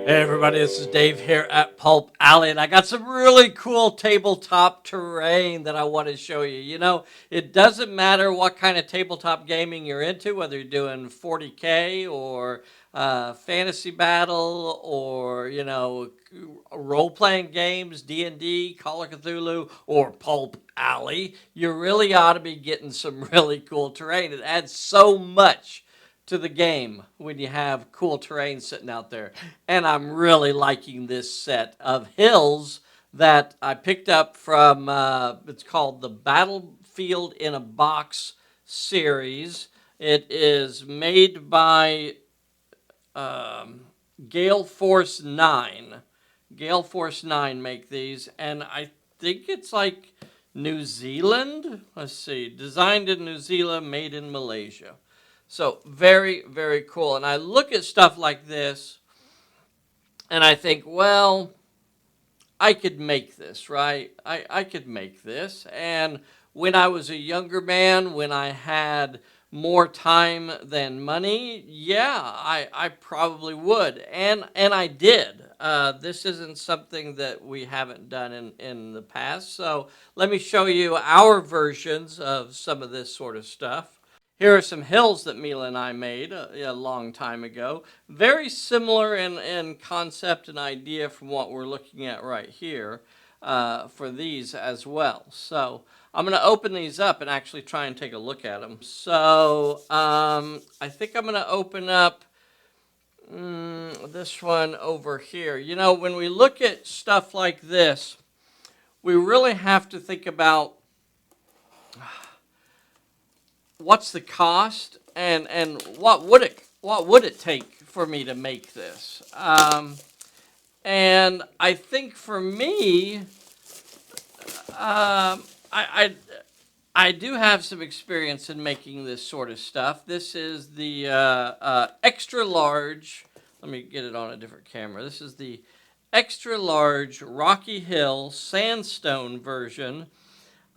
Hey everybody, this is Dave here at Pulp Alley, and I got some really cool tabletop terrain that I want to show you. It doesn't matter what kind of tabletop gaming you're into, whether you're doing 40K or fantasy battle or, role-playing games, D&D, Call of Cthulhu, or Pulp Alley. You really ought to be getting some really cool terrain. It adds so much to the game when you have cool terrain sitting out there. And I'm really liking this set of hills that I picked up from, it's called the Battlefield in a Box series. It is made by Gale Force Nine. Gale Force 9 make these, and I think it's like New Zealand. Let's see, designed in New Zealand, made in Malaysia. So very, very cool. And I look at stuff like this and I think, well, I could make this, right? I could make this. And when I was a younger man, when I had more time than money, yeah, I probably would. And I did. This isn't something that we haven't done in the past. So let me show you our versions of some of this sort of stuff. Here are some hills that Mila and I made a long time ago. Very similar in concept and idea from what we're looking at right here for these as well. So I'm going to open these up and actually try and take a look at them. So I think I'm going to open up this one over here. When we look at stuff like this, we really have to think about what's the cost and what would it take for me to make this? And I think for me, I do have some experience in making this sort of stuff. This is the extra large. Let me get it on a different camera. This is the extra large Rocky Hill sandstone version.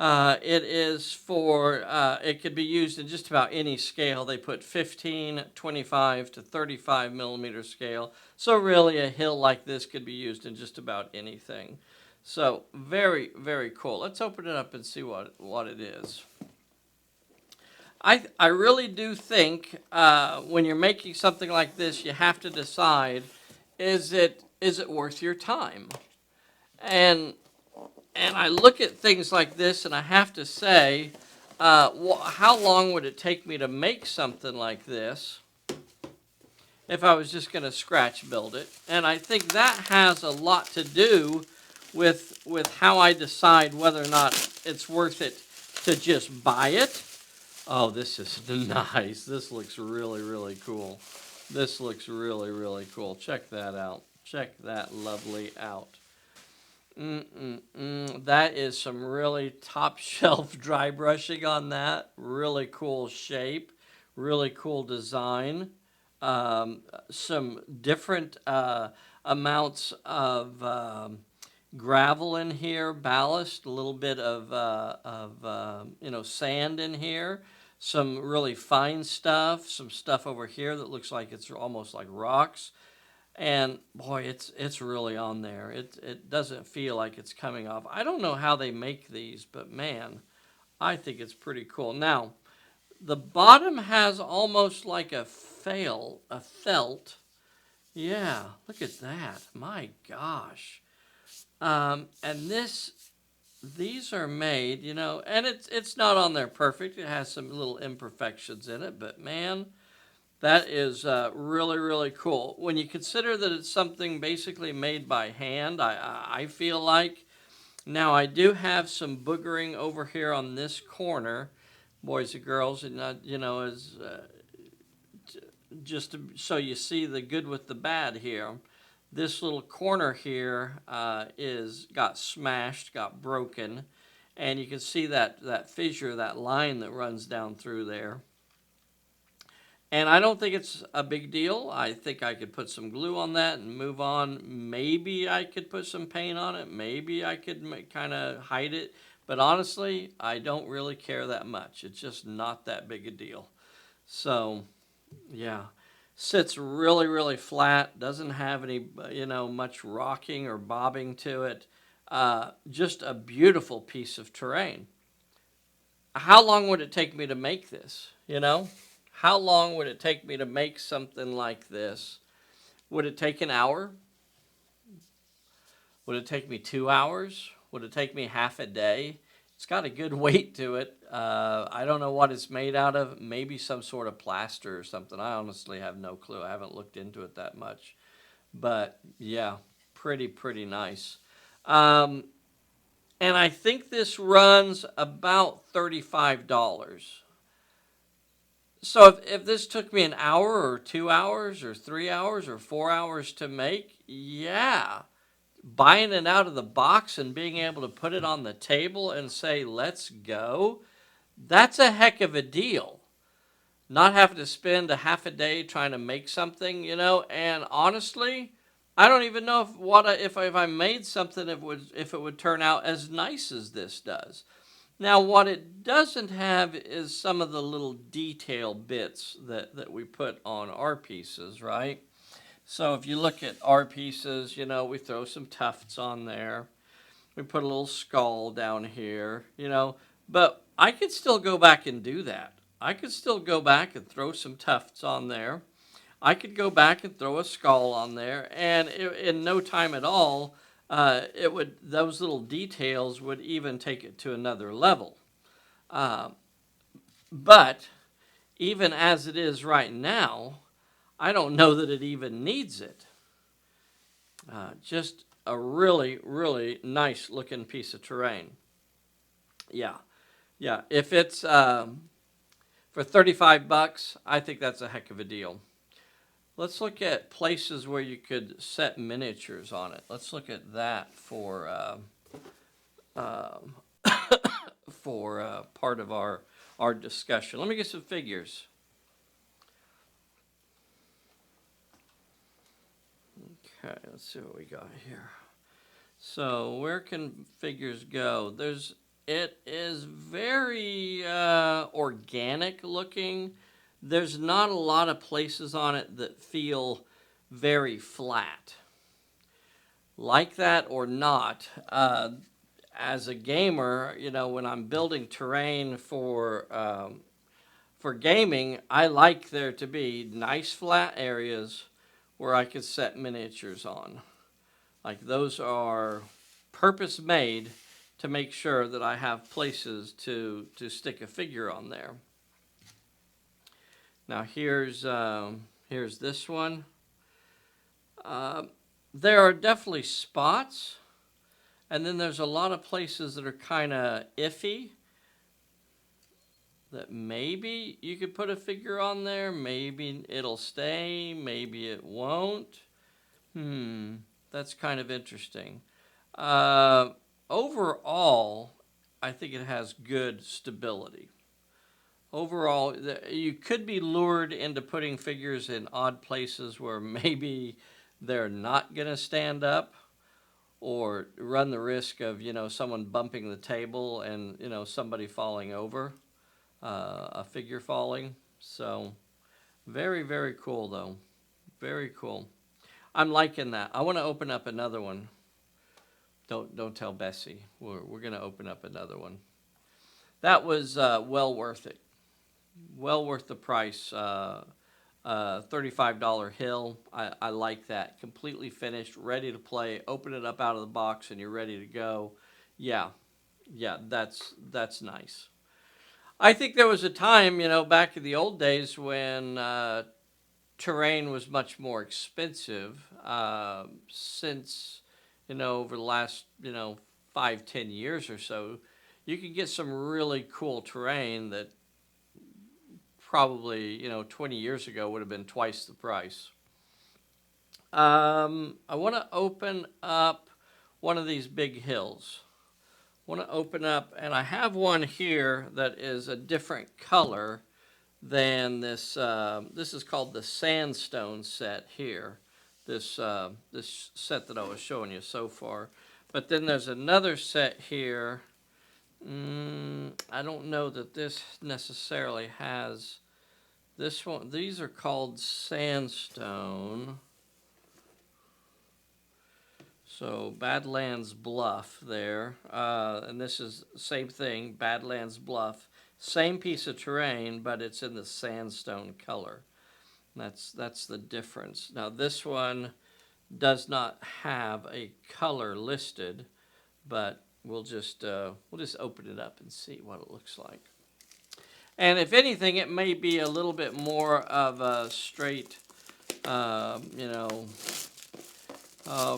It is for, it could be used in just about any scale. They put 15, 25 to 35 millimeter scale. So really a hill like this could be used in just about anything. So very, very cool. Let's open it up and see what it is. I really do think when you're making something like this, you have to decide, is it worth your time? And I look at things like this and I have to say, how long would it take me to make something like this if I was just going to scratch build it? And I think that has a lot to do with how I decide whether or not it's worth it to just buy it. Oh, this is nice. This looks really, really cool. This looks really, really cool. Check that out. Check that lovely out. That is some really top shelf dry brushing on that. Really cool shape, really cool design. Some different amounts of gravel in here, ballast, a little bit of sand in here. Some really fine stuff, some stuff over here that looks like it's almost like rocks. And boy, it's really on there. It doesn't feel like it's coming off. I don't know how they make these, but man, I think it's pretty cool. Now, the bottom has almost like a felt. Yeah, look at that. My gosh. And these are made, and it's not on there perfect. It has some little imperfections in it, but man, that is really, really cool. When you consider that it's something basically made by hand, I feel like. Now, I do have some boogering over here on this corner, boys and girls, and is just so you see the good with the bad here. This little corner here got smashed, got broken, and you can see that fissure, that line that runs down through there. And I don't think it's a big deal. I think I could put some glue on that and move on. Maybe I could put some paint on it. Maybe I could kind of hide it. But honestly, I don't really care that much. It's just not that big a deal. So, yeah. Sits really, really flat, doesn't have any, much rocking or bobbing to it. Just a beautiful piece of terrain. How long would it take me to make this? How long would it take me to make something like this? Would it take an hour? Would it take me 2 hours? Would it take me half a day? It's got a good weight to it. I don't know what it's made out of. Maybe some sort of plaster or something. I honestly have no clue. I haven't looked into it that much. But yeah, pretty nice. Um, and I think this runs about $35. So if this took me an hour or 2 hours or 3 hours or 4 hours to make, yeah, buying it out of the box and being able to put it on the table and say, let's go, that's a heck of a deal. Not having to spend a half a day trying to make something, and honestly, I don't even know if I made something if it would turn out as nice as this does. Now, what it doesn't have is some of the little detail bits that we put on our pieces, right? So if you look at our pieces, we throw some tufts on there. We put a little skull down here, but I could still go back and do that. I could still go back and throw some tufts on there. I could go back and throw a skull on there, and in no time at all, it would those little details would even take it to another level. Uh, but even as it is right now, I don't know that it even needs it. Just a really nice looking piece of terrain. Yeah, yeah. If it's for $35, I think that's a heck of a deal. Let's look at places where you could set miniatures on it. Let's look at that uh, for part of our discussion. Let me get some figures. Okay, let's see what we got here. So where can figures go? It is very organic looking. There's not a lot of places on it that feel very flat. Like that or not, as a gamer, when I'm building terrain for gaming, I like there to be nice flat areas where I could set miniatures on. Like those are purpose made to make sure that I have places to stick a figure on there. Now here's this one. Uh, there are definitely spots, and then there's a lot of places that are kind of iffy. That maybe you could put a figure on there. Maybe it'll stay. Maybe it won't. That's kind of interesting. Uh, Overall, I think it has good stability. Overall, you could be lured into putting figures in odd places where maybe they're not going to stand up or run the risk of, someone bumping the table and, somebody falling over, a figure falling. So, very cool, though. Very cool. I'm liking that. I want to open up another one. Don't tell Bessie. We're going to open up another one. That was well worth it. Well worth the price. $35 hill. I like that. Completely finished, ready to play. Open it up out of the box, and you're ready to go. Yeah, yeah. That's nice. I think there was a time, back in the old days when terrain was much more expensive. Since over the last 5-10 years or so, you can get some really cool terrain that probably 20 years ago would have been twice the price. I want to open up one of these big hills. I want to open up, and I have one here that is a different color than this. This is called the sandstone set here. This set that I was showing you so far. But then there's another set here. I don't know that this necessarily has This one, these are called sandstone. So Badlands Bluff there, and this is same thing, Badlands Bluff, same piece of terrain, but it's in the sandstone color. That's the difference. Now this one does not have a color listed, but we'll just open it up and see what it looks like. And if anything, it may be a little bit more of a straight, you know,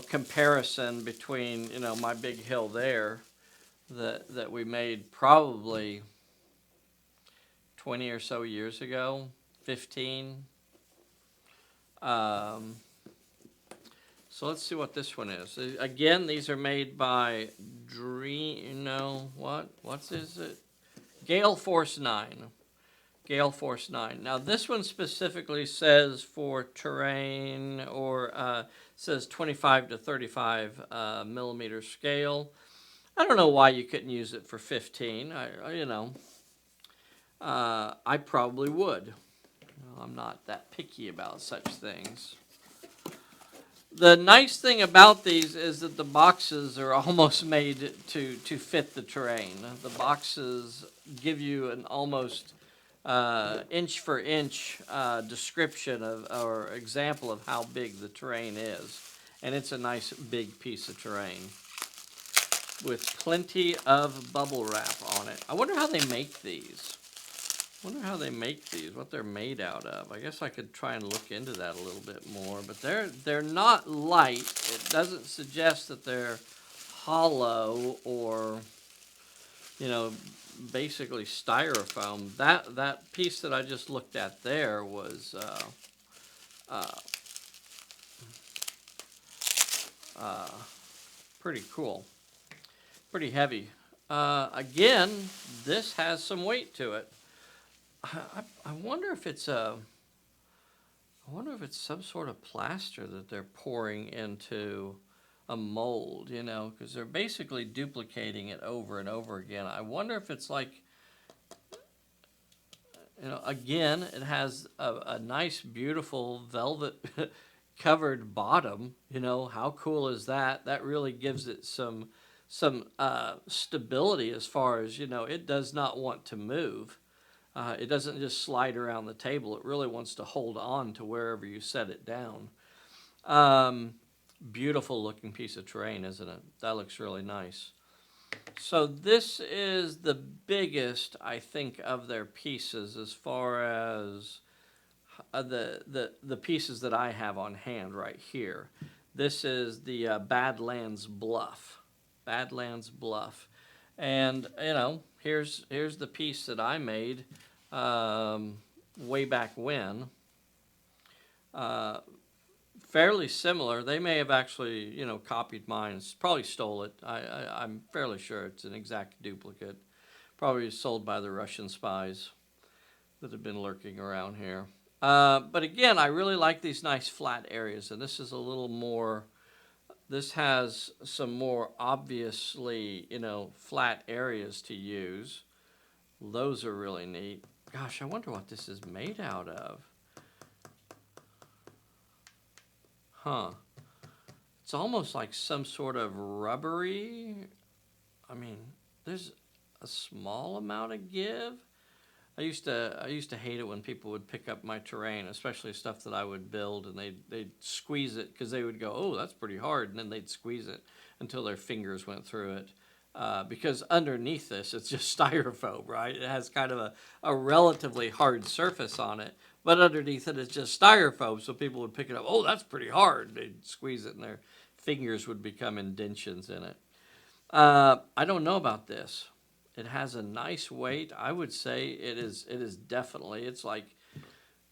comparison between, you know, my big hill there that we made probably 20 or so years ago, 15. So let's see what this one is. Again, these are made by what's it? Gale Force 9. Gale Force 9. Now this one specifically says for terrain, or says 25 to 35 millimeter scale. I don't know why you couldn't use it for 15. I probably would. I'm not that picky about such things. The nice thing about these is that the boxes are almost made to fit the terrain. The boxes give you an almost inch for inch description of or example of how big the terrain is. And it's a nice big piece of terrain with plenty of bubble wrap on it. I wonder how they make these. What they're made out of. I guess I could try and look into that a little bit more, but they're not light. It doesn't suggest that they're hollow or, you know, basically styrofoam. That piece that I just looked at there was pretty cool, pretty heavy. Again, this has some weight to it. I wonder if it's some sort of plaster that they're pouring into a mold, you know, because they're basically duplicating it over and over again. I wonder if it's like, you know, again, it has a nice, beautiful velvet covered bottom. You know, how cool is that? That really gives it some stability as far as, you know, it does not want to move. It doesn't just slide around the table. It really wants to hold on to wherever you set it down. Beautiful looking piece of terrain, isn't it? That looks really nice. So this is the biggest, I think, of their pieces as far as the pieces that I have on hand right here. This is the Badlands Bluff. Badlands Bluff. And, you know, here's the piece that I made way back when. Fairly similar. They may have actually, you know, copied mine. Probably stole it. I'm fairly sure it's an exact duplicate. Probably sold by the Russian spies that have been lurking around here. But again, I really like these nice flat areas, and this is a little more. This has some more obviously, you know, flat areas to use. Those are really neat. Gosh, I wonder what this is made out of. Huh. It's almost like some sort of rubbery. I mean, there's a small amount of give. I used to hate it when people would pick up my terrain, especially stuff that I would build, and they'd squeeze it because they would go, "Oh, that's pretty hard," and then they'd squeeze it until their fingers went through it. Because underneath this, it's just styrofoam, right? It has kind of a relatively hard surface on it, but underneath it, it's just styrofoam. So people would pick it up. Oh, that's pretty hard. They'd squeeze it, and their fingers would become indentions in it. I don't know about this. It has a nice weight. I would say it is definitely. It's like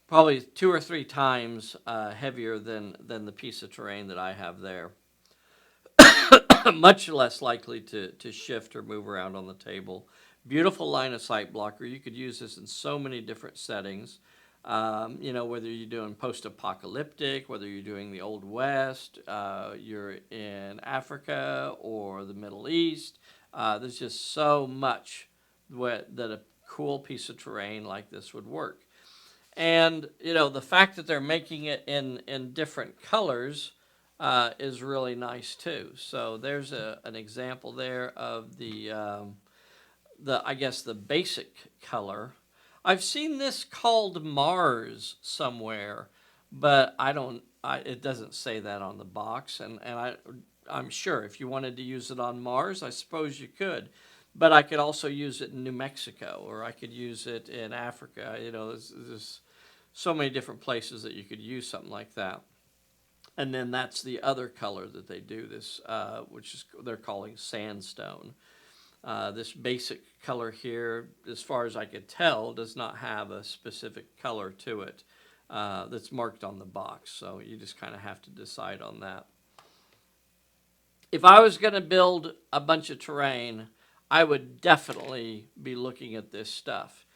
probably 2 or 3 times heavier than the piece of terrain that I have there. Much less likely to shift or move around on the table. Beautiful line of sight blocker. You could use this in so many different settings. You know, whether you're doing post-apocalyptic, whether you're doing the Old West, you're in Africa or the Middle East. There's just so much that a cool piece of terrain like this would work. And, the fact that they're making it in different colors is really nice too. So there's an example there of I guess the basic color. I've seen this called Mars somewhere, but it doesn't say that on the box, I'm sure if you wanted to use it on Mars, I suppose you could. But I could also use it in New Mexico, or I could use it in Africa. There's so many different places that you could use something like that. And then that's the other color that they do this, which is they're calling sandstone. This basic color here, as far as I could tell, does not have a specific color to it that's marked on the box. So you just kind of have to decide on that. If I was going to build a bunch of terrain, I would definitely be looking at this stuff.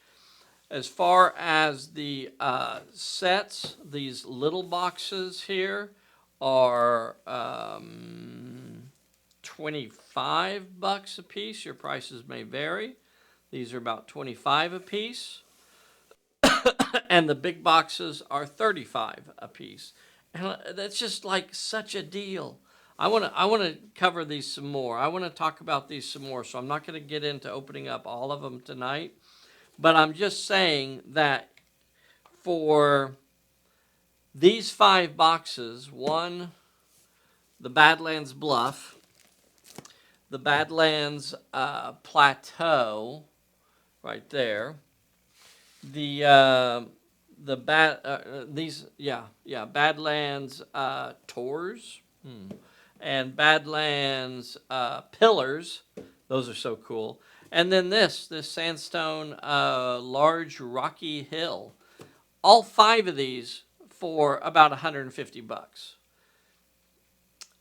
As far as the sets, these little boxes here are $25 a piece. Your prices may vary. These are about $25 a piece. And the big boxes are $35 a piece. And that's just like such a deal. I want to cover these some more. I want to talk about these some more. So I'm not going to get into opening up all of them tonight. But I'm just saying that for these 5 boxes, one, the Badlands Bluff, the Badlands Plateau, right there, Badlands Tours, and Badlands Pillars. Those are so cool. And then this sandstone large rocky hill. All 5 of these for about $150.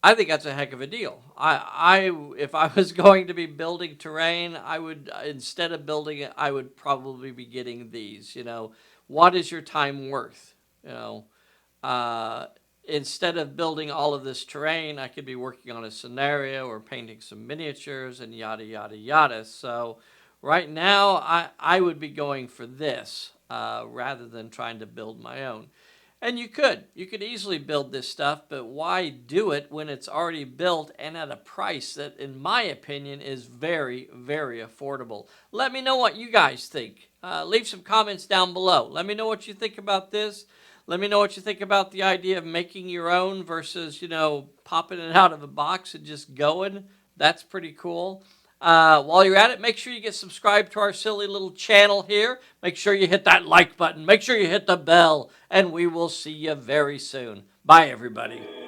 I think that's a heck of a deal. If I was going to be building terrain, I would, instead of building it, I would probably be getting these. What is your time worth? Instead of building all of this terrain, I could be working on a scenario or painting some miniatures and yada, yada, yada. So right now, I would be going for this rather than trying to build my own. And you could easily build this stuff, but why do it when it's already built and at a price that, in my opinion, is very, very affordable? Let me know what you guys think. Leave some comments down below. Let me know what you think about this. Let me know what you think about the idea of making your own versus, popping it out of a box and just going. That's pretty cool. While you're at it, make sure you get subscribed to our silly little channel here. Make sure you hit that like button. Make sure you hit the bell. And we will see you very soon. Bye, everybody.